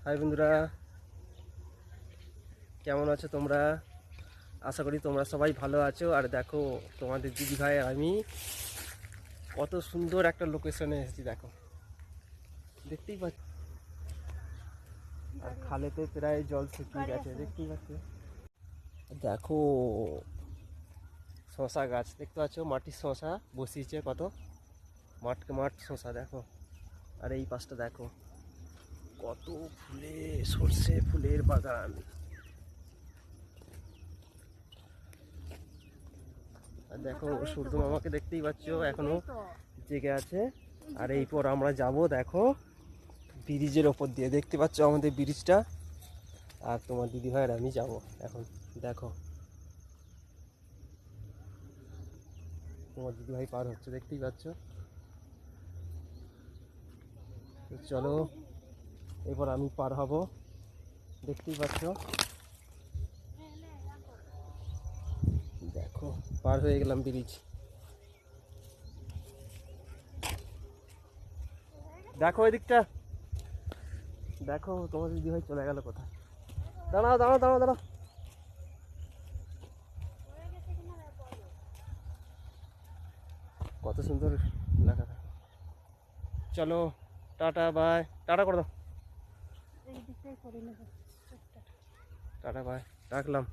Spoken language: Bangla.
হাই বন্ধুরা, কেমন আছো তোমরা? আশা করি তোমরা সবাই ভালো আছো। আর দেখো, তোমাদের দিদি ভাই আর আমি কত সুন্দর একটা লোকেশনে এসেছি। দেখো, দেখতেই পাচ্ছ, আর খালেতে প্রায় জল শুকিয়ে গেছে, দেখতেই পাচ্ছ। দেখো, শশা গাছ দেখতে পাচ্ছ, মাটির শশা বসিয়েছে, কত মাঠকে মাঠ শশা দেখো। আর এই পাশটা দেখো, কত ফুলে সর্ষে ফুলের বাগান। আর দেখো, সূর্য মামাকে দেখতেই পাচ্ছ, এখনো জেগে আছে। আর এই পর আমরা যাব, দেখো, ব্রিজের ওপর দিয়ে, দেখতে পাচ্ছ আমাদের ব্রিজটা। আর তোমার দিদি ভাইয়ের আমি যাব এখন। দেখো, তোমার দিদি ভাই পার হচ্ছে, দেখতেই পাচ্ছ। চলো, এরপর আমি পার হব, দেখতেই পাচ্ছ। দেখো, পার হয়ে গেলাম ব্রিজ। দেখো এদিকটা, দেখো তোমার দিদি ভাই চলে গেল কোথায়। দাঁড়াও দাঁড়াও দাঁড়াও দাঁড়াও। কত সুন্দর লাগা। চলো, টাটা বাই, টাটা করে দাও, টাটা বাই, রাখলাম।